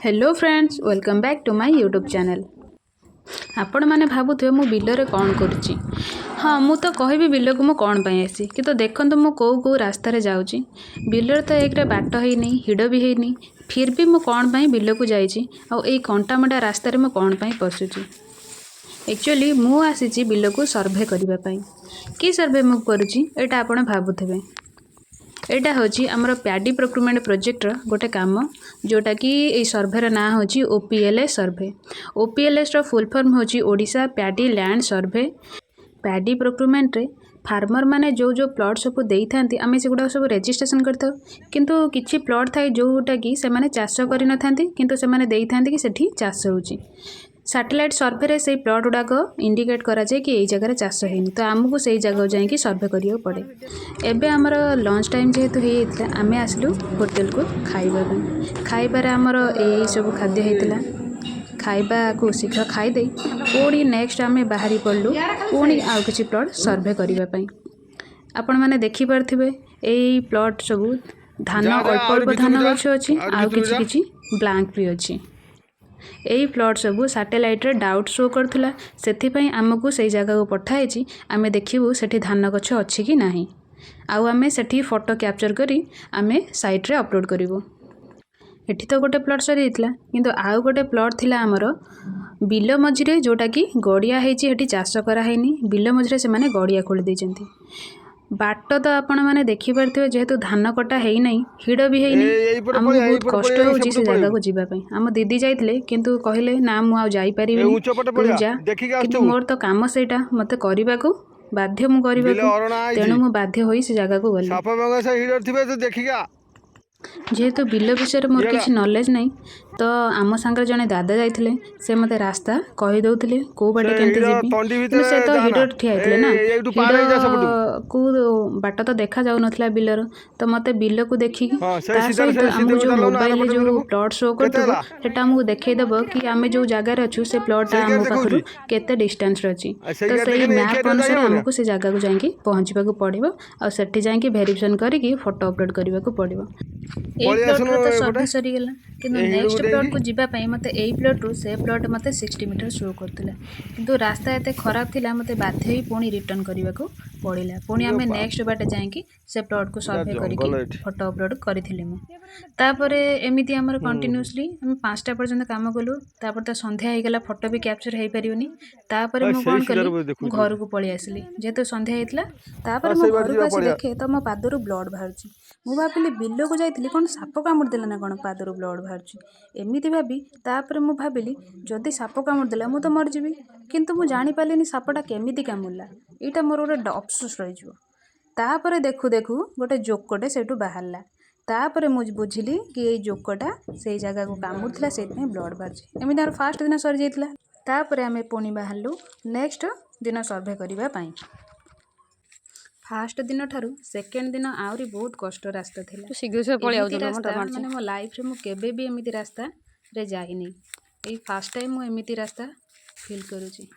Hello friends, welcome back to my YouTube channel. आपण मैंने भावुवे मु बिलरे कौन करुच्ची। हाँ, मु तो कहबी बिल को मु कौन पाई आसी, किंतु देखंतु मु कौ रास्ता रे जाउची। बिलर तो एक बाट है नहीं, हिड़ भी है नहीं, फिर भी मु कौन पाई बिल को जाइची। आ एई कंटामंडा रास्ता रे मु कौन पाई पशुची। एक्चुअली मु आसीची बिल को सर्वे करबा पाई। की सर्वे मु करुची एटा आपण भाबुथिबे। एटा होची हमर पैडी प्रोक्यूरमेंट प्रोजेक्टर गोटे काम, जोटा कि ए सर्वेर ना होची ओपीएलएस सर्वे। ओपीएलएस रो फुल फॉर्म होची Odisha paddy land survey. Paddy procurement रे फार्मर माने जो प्लॉट सब देई थांती, आमे सेगुडा सब रजिस्ट्रेशन करथाउ। किंतु किछि प्लॉट थाई जोटा कि से माने चाष करि न थांती, किंतु से माने देई थांती कि सेठी चाष होची। सैटेलाइट सर्वे से प्लॉट गुड़ाक इंडिकेट करा जाए कि जगह चाष होनी, तो आमको से जगह जाकि सर्वे करिया पड़े। एबे आमर लंच टाइम जेहेतु होता आम आसलु होटेल को खाइबार आमर यही सब खाद्य होता। खाइबा को शीघ्र खाईदे पुणी नेक्स्ट आम बाहरी पड़लु पुणी आउ किछि प्लॉट सर्वे करने। आपण मैंने देखिपारे यही प्लॉट सब धान अल्प अल्प धान गछ अच्छी, आउ किछि ब्लैंक भी अच्छी। यही प्लॉट सब सैटेलाइट रे डाउट शो करथुला, सेथिपई आमको से जगह को पठाई आमे देखिबू सेठी धान गछ अच्छी कि नाही। आउ आमे सेठी फोटो कैप्चर करी आमे साइट रे अपलोड करिवो। एठी तो गोटे प्लॉट सरी हितला, किंतु आउ गोटे प्लॉट थिला हमर बिल मझिरे, जोटा कि गड़िया हेची, हेठी चाष करा हैनी। बिल मझिरे से माने गड़िया खोली देचंती। बाट तो आपण मैंने देखिपारे जेहेतु धान कटा है नहीं, हिड़ भी है नहीं, आमको बहुत कष्ट होची से जगह को जीवाई। आम दीदी जाइए किंतु कहले ना मु आउ जाई परिबिनी, तू जा। किंतु मोर तो काम सेटा मते करबा को बाध्य, मु करबा को, तेणु मु बाध्य होई से जगह को गली। जेहेतु बिल विषय मोर किसी नॉलेज नहीं, तो आम सांगे जने दादा जाइथिले, से मते रास्ता कहि दउथिले को बाटे केनते जेबी। से तो हिडो ठिया आइथिले ना, हिडो को बाट तो देखा जाउ नथला बिलर। तो मते बिल को देखि ता सहित हमहु जो मोबाइल जो प्लॉट शो करथबो सेटा हमहु देखै देबो कि आमे जो जगह रे अछु से प्लॉट आम पाखरु केते डिस्टेंस रे अछि। तो सेही मैप अनुसार हमको से जगह को जाइकी पहुंचबा को पड़िबो, आ सेठी जाइकी वेरिफिकेशन करिकी फोटो अपलोड करबा को पड़िबो। प्लॉट तो सर्वे सरीगला, किंतु नेक्स्ट प्लॉट को जीवाई मत यही प्लॉट रु से प्लॉट मत 60 मीटर शो करथिला, किंतु रास्ता एते खराब थिला मते बाध्य ही पुणी रिटर्न करबा को पड़िला। पुणी आमे नेक्स्ट बाटे जाइकी से प्लॉट को सर्वे करिकी फोटो अपलोड करथिले। मु तापरे एमिति हमर कंटिन्यूअसली हम 5टा पर्यंत काम कलु। तापर तो संध्या हो गला, फोटो भी कैप्चर हे परियोनी। तापर मु कोन कली घर को पळी आसली, जेहेतु संध्या हेतला। तापर मु घर को आसी देखे तो मो पादरु ब्लड बाहरची। मु भाबिली बिल को जाइथिली कोन साप कामुड़ देला ना कोन, पादरु ब्लड बाहरची एमिति भाबी। तापर मु भाबिली जदि साप कामुड़ देला मु तो मर जिबी, किंतु मु जानि पालिनी सापटा केमिति कामुड़ला। एटा मोर गोटे अफसोस रही जिवो। तापर देखु देखु गोटे जोकटे सेठु बाहरला। तापर मु बुझिली कि ये जोकटा से जगह को कामुड़थिला, सेति ब्लड बाहरची। एमिति आर फास्ट दिन सरी जाइथिला। तापर आमे पुणी बाहरलु नेक्स्ट दिन सर्वे करिबा पई। फास्ट दिन ठारू सेकेंड दिन आउरी बहुत कष्ट रास्ता थिला। माने मो लाइफ रे मु केबे भी एमिति रास्ता रे जाइनी, ए फर्स्ट टाइम मु एमिति रास्ता फील करूची।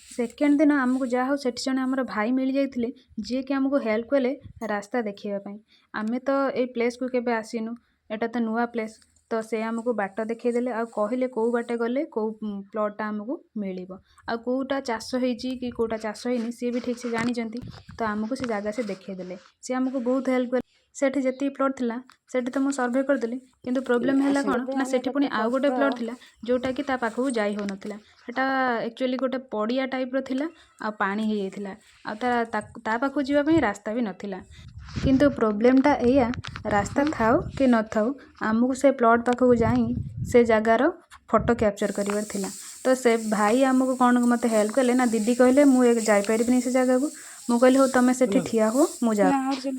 सेकेंड दिन आमको जा हो सेठी जने हमर भाई मिल जाइथिले, जे कि हमको हेल्प कले रास्ता देखिबा पई। आमे तो ए प्लेस को केबे आसीनु, एटा तो नुआ प्लेस, तो से हमको बाट देखै देले आ कहले को बाटे गले को प्लॉट हमको मिलिबो, आ कोटा चाष होईची कि कोटा चाष होईनी सी भी ठीक से जानी जंती। तो हमको से जगह से देखै देले, से हमको बहुत हेल्प कर। सेठी जति प्लॉट थिला सेठी तो मु सर्वे कर देली, किंतु प्रॉब्लम हैला कोन ना सेठी पुनी आउ गोटे प्लॉट थिला जोटा कि ता पाखु जाई हो नथिला। एटा एक्चुअली गोटे पड़िया टाइप रो थिला, आ पानी हे जाइथिला, आ ता पाखु जीवा पई रास्ता भी नथिला। किंतु प्रॉब्लमटा एया रास्ता थाउ कि न थाउ आमको से प्लॉट पाखु जाई से जगार फोटो कैप्चर करिवार थिला। तो से भाई आमको कौन मते हेल्प कले ना, दीदी कहले मु एक जाई परिबिनी से जगह को। मु कहले हो तमे सेठी ठिया हो मु जा।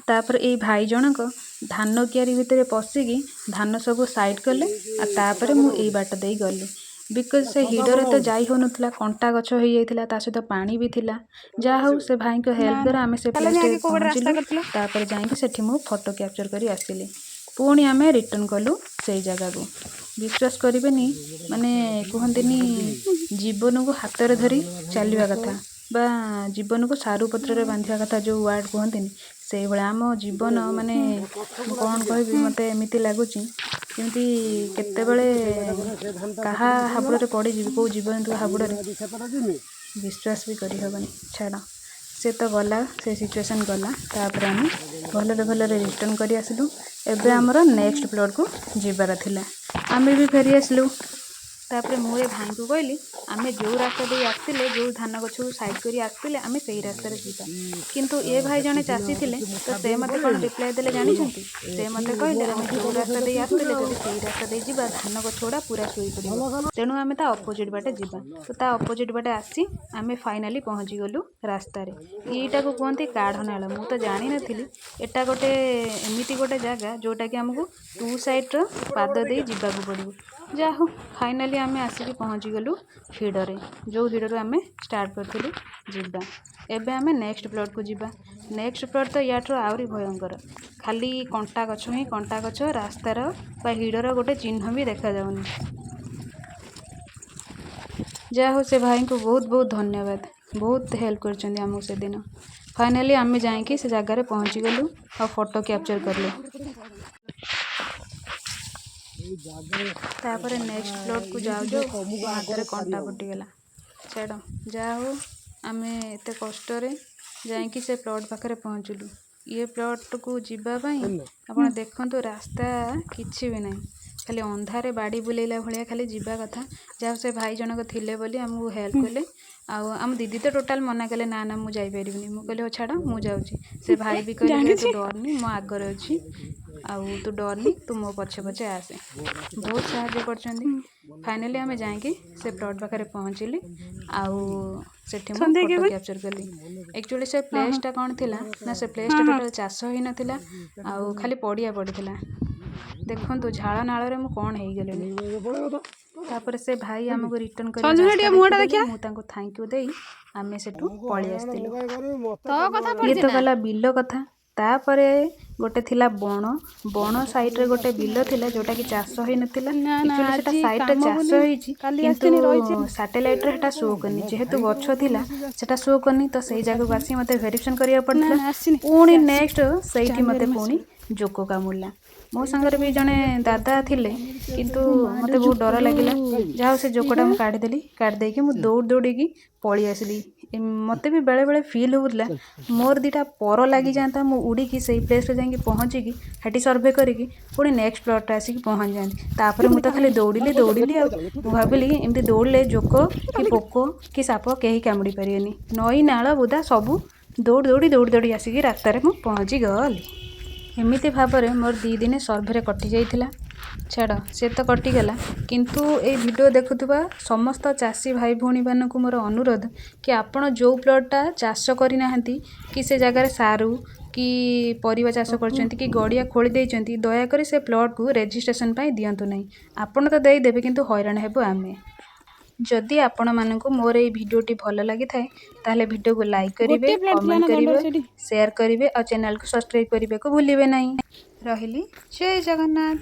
तापर ए भाई जनक धान कियारी भितरे पसिकी धान सब साइड कले, आ तापर मु ए बाट देई गली। बिकज से हिडरे तो जाई हो नथला, कंटा गछ हो जाइथिला, ता सहित पानी भी थिला। जा हो से भाई को हेल्प द्वारा आमे से प्लेस पे पहुंचिलु। तापर जाई सेठी मु फोटो कैप्चर करी आसिली। पुणी आमे रिटर्न कलु से जगह को। विश्वास करिबेनी, माने कहंतिनी जीवन को हाथ रे धरी चलवा कथा बा जीवन को सारू पत्र रे बांधिया कथा जो वर्ड कहंतिनी, से भला आम जीवन माने कौन कहबी मते एमिति लागुची। ଯେମିତି କେତେବେଳେ କାହା ହାବୁଡ଼ରେ ପଡ଼ିଯିବି, କେଉଁ ଜୀବଜନ୍ତୁ ହାବୁଡ଼ରେ ବିଶ୍ୱାସ ବି କରିହେବନି। ଛାଡ଼, ସେ ତ ଗଲା, ସେ ସିଚୁଏସନ୍ ଗଲା। ତାପରେ ଆମେ ଭଲରେ ରିଟର୍ନ କରି ଆସିଲୁ। ଏବେ ଆମର ନେକ୍ସଟ ପ୍ଲଟ୍କୁ ଯିବାର ଥିଲା। ଆମେ ବି ଫେରି ଆସିଲୁ। ତାପରେ ମୁଁ ଏ ଭାଇଙ୍କୁ କହିଲି, ଆମେ ଯେଉଁ ରାସ୍ତା ଦେଇ ଆସିଥିଲେ, ଯେଉଁ ଧାନ ଗଛକୁ ସାଇଡ଼୍ କରି ଆସିଥିଲେ, ଆମେ ସେଇ ରାସ୍ତାରେ ଯିବା। କିନ୍ତୁ ଏ ଭାଇ ଜଣେ ଚାଷୀ ଥିଲେ, ତ ସେ ମୋତେ କ'ଣ ରିପ୍ଲାଏ ଦେଲେ ଜାଣିଛନ୍ତି? ସେ ମୋତେ କହିଲେ, ଆମେ ଯେଉଁ ରାସ୍ତା ଦେଇ ଆସିଥିଲେ, ଯଦି ସେଇ ରାସ୍ତା ଦେଇ ଯିବା, ଧାନ ଗଛ ଗୁଡ଼ା ପୁରା ଶୋଇପଡ଼ିବ, ତେଣୁ ଆମେ ତା ଅପୋଜିଟ୍ ବାଟେ ଯିବା। ତ ତା ଅପୋଜିଟ୍ ବାଟେ ଆସି ଆମେ ଫାଇନାଲି ପହଞ୍ଚିଗଲୁ ରାସ୍ତାରେ। ଏଇଟାକୁ କୁହନ୍ତି କାଢ଼ନାଳ। ମୁଁ ତ ଜାଣିନଥିଲି ଏଟା ଗୋଟେ ଏମିତି ଗୋଟେ ଜାଗା ଯେଉଁଟାକି ଆମକୁ ଟୁ ସାଇଡ଼୍ର ପାଦ ଦେଇ ଯିବାକୁ ପଡ଼ିବ। ଯାହା ହଉ, ଫାଇନାଲି ଆମେ ଆସିକି ପହଞ୍ଚିଗଲୁ ହିଡ଼ରେ, ଯେଉଁ ହିଡ଼ରୁ ଆମେ ଷ୍ଟାର୍ଟ କରିଥିଲୁ ଯିବା। ଏବେ ଆମେ ନେକ୍ସଟ ପ୍ଲଟ୍କୁ ଯିବା। ନେକ୍ସଟ ପ୍ଲଟ୍ ତ ୟାଠୁ ଆହୁରି ଭୟଙ୍କର। ଖାଲି କଣ୍ଟା ଗଛ ହିଁ କଣ୍ଟା ଗଛ, ରାସ୍ତାର ବା ହିଡ଼ର ଗୋଟେ ଚିହ୍ନ ବି ଦେଖାଯାଉନି। ଯାହା ହଉ, ସେ ଭାଇଙ୍କୁ ବହୁତ ଧନ୍ୟବାଦ। ବହୁତ ହେଲ୍ପ କରିଛନ୍ତି ଆମକୁ ସେଦିନ। ଫାଇନାଲି ଆମେ ଯାଇକି ସେ ଜାଗାରେ ପହଞ୍ଚିଗଲୁ ଆଉ ଫଟୋ କ୍ୟାପଚର କଲୁ। ତାପରେ ନେକ୍ସଟ ପ୍ଲଟ୍କୁ ଯାଉ ମୋ ହାତରେ କଣ୍ଟା ଫୁଟିଗଲା। ଛାଡ଼, ଯାହା ହଉ ଆମେ ଏତେ କଷ୍ଟରେ ଯାଇକି ସେ ପ୍ଲଟ୍ ପାଖରେ ପହଞ୍ଚିଲୁ। ଇଏ ପ୍ଲଟ୍କୁ ଯିବା ପାଇଁ ଆପଣ ଦେଖନ୍ତୁ, ରାସ୍ତା କିଛି ବି ନାହିଁ, ଖାଲି ଅନ୍ଧାରେ ବାଡ଼ି ବୁଲେଇଲା ଭଳିଆ ଖାଲି ଯିବା କଥା। ଯାହା ହଉ ସେ ଭାଇ ଜଣକ ଥିଲେ ବୋଲି ଆମକୁ ହେଲ୍ପ କଲେ। ଆଉ ଆମ ଦିଦି ତ ଟୋଟାଲ୍ ମନା କଲେ, ନା ମୁଁ ଯାଇପାରିବିନି। ମୁଁ କହିଲି, ହଉ ଛାଡ଼, ମୁଁ ଯାଉଛି। ସେ ଭାଇ ବି କହିଲେ, ତୁ ଡରନି, ମୋ ଆଗରେ ଅଛି, ଆଉ ତୁ ଡରନି, ତୁ ମୋ ପଛେ ଆସେ। ବହୁତ ସାହାଯ୍ୟ କରିଛନ୍ତି। ଫାଇନାଲି ଆମେ ଯାଇକି ସେ ପ୍ଲଟ୍ ପାଖରେ ପହଞ୍ଚିଲି। ଆଉ ସେଠି ମୁଁ ଫଟୋ କ୍ୟାପଚର କଲି। ଆକ୍ଚୁଆଲି ସେ ପ୍ଲେସ୍ଟା କ'ଣ ଥିଲା ନା, ସେ ପ୍ଲେସ୍ଟା ଟୋଟାଲ୍ ଚାଷ ହେଇନଥିଲା, ଆଉ ଖାଲି ପଡ଼ିଆ ପଡ଼ିଥିଲା। ଦେଖନ୍ତୁ, ଝାଳ ନାଳରେ ମୁଁ କ'ଣ ହେଇଗଲିଣି। ତାପରେ ସେ ଭାଇ ଆମକୁ ରିଟର୍ନ କରି ମୁଁ ତାଙ୍କୁ ଥ୍ୟାଙ୍କ ୟୁ ଦେଇ ଆମେ ସେଠୁ ପଳେଇ ଆସିଥିଲୁ। ଇଏ ତ ଗଲା ବିଲ କଥା। ତାପରେ ଗୋଟେ ଥିଲା ବଣ ସାଇଡ଼୍ରେ ଗୋଟେ ବିଲ ଥିଲା, ଯେଉଁଟାକି ଚାଷ ହେଇନଥିଲା। ଆକ୍ଚୁଆଲି ସେଟା ସାଇଡ଼୍ରେ ଚାଷ ହେଇଛି, କିନ୍ତୁ ସାଟେଲାଇଟ୍ରେ ସେଟା ଶୋ କରିନି। ଯେହେତୁ ଗଛ ଥିଲା, ସେଟା ଶୋ କରିନି। ତ ସେଇ ଜାଗାକୁ ଆସି ମୋତେ ଭେରିଫିକେସନ୍ କରିବାକୁ ପଡ଼ିଥିଲା। ପୁଣି ନେକ୍ସଟ ସେଇଠି ମୋତେ ପୁଣି ଜୋକ କାମୁଡ଼ିଲା। ମୋ ସାଙ୍ଗରେ ବି ଜଣେ ଦାଦା ଥିଲେ, କିନ୍ତୁ ମୋତେ ବହୁତ ଡର ଲାଗିଲା। ଯାହା ହଉ ସେ ଜୋକଟା ମୁଁ କାଢ଼ିଦେଲି। କାଢ଼ିଦେଇକି ମୁଁ ଦୌଡ଼ିକି ପଳେଇ ଆସିଲି। ମୋତେ ବି ବେଳେବେଳେ ଫିଲ୍ ହେଉଥିଲା ମୋର ଦୁଇଟା ପର ଲାଗିଯାଆନ୍ତା, ମୁଁ ଉଡ଼ିକି ସେଇ ପ୍ଲେସ୍ରେ ଯାଇକି ପହଞ୍ଚିକି ସେଠି ସର୍ଭେ କରିକି ପୁଣି ନେକ୍ସଟ ପ୍ଲଟ୍ରେ ଆସିକି ପହଞ୍ଚିଯାଆନ୍ତି। ତାପରେ ମୁଁ ତ ଖାଲି ଦୌଡ଼ିଲି। ଆଉ ମୁଁ ଭାବିଲି, ଏମିତି ଦୌଡ଼ିଲେ ଜୋକ କି ପୋକ କି ସାପ କେହି କାମୁଡ଼ି ପାରିବେନି। ନଈ ନାଳ ବୁଦା ସବୁ ଦୌଡ଼ି ଆସିକି ରାସ୍ତାରେ ମୁଁ ପହଞ୍ଚିଗଲି। ଏମିତି ଭାବରେ ମୋର 2 ଦିନ ସର୍ଭେରେ କଟିଯାଇଥିଲା। ଛାଡ଼, ସେ ତ କଟିଗଲା। କିନ୍ତୁ ଏଇ ଭିଡ଼ିଓ ଦେଖୁଥିବା ସମସ୍ତ ଚାଷୀ ଭାଇ ଭଉଣୀମାନଙ୍କୁ ମୋର ଅନୁରୋଧ କି ଆପଣ ଯେଉଁ ପ୍ଲଟ୍ଟା ଚାଷ କରିନାହାନ୍ତି, କି ସେ ଜାଗାରେ ସାରୁ କି ପରିବା ଚାଷ କରିଛନ୍ତି, କି ଗଡ଼ିଆ ଖୋଳି ଦେଇଛନ୍ତି, ଦୟାକରି ସେ ପ୍ଲଟ୍କୁ ରେଜିଷ୍ଟ୍ରେସନ୍ ପାଇଁ ଦିଅନ୍ତୁ ନାହିଁ। ଆପଣ ତ ଦେଇଦେବେ, କିନ୍ତୁ ହଇରାଣ ହେବୁ ଆମେ। ଯଦି ଆପଣମାନଙ୍କୁ ମୋର ଏଇ ଭିଡ଼ିଓଟି ଭଲ ଲାଗିଥାଏ, ତାହେଲେ ଭିଡ଼ିଓକୁ ଲାଇକ୍ କରିବେ, କମେଣ୍ଟ କରିବେ, ସେୟାର କରିବେ ଆଉ ଚ୍ୟାନେଲକୁ ସବସ୍କ୍ରାଇବ୍ କରିବାକୁ ଭୁଲିବେ ନାହିଁ। ରହିଲି। ଜୟ ଜଗନ୍ନାଥ।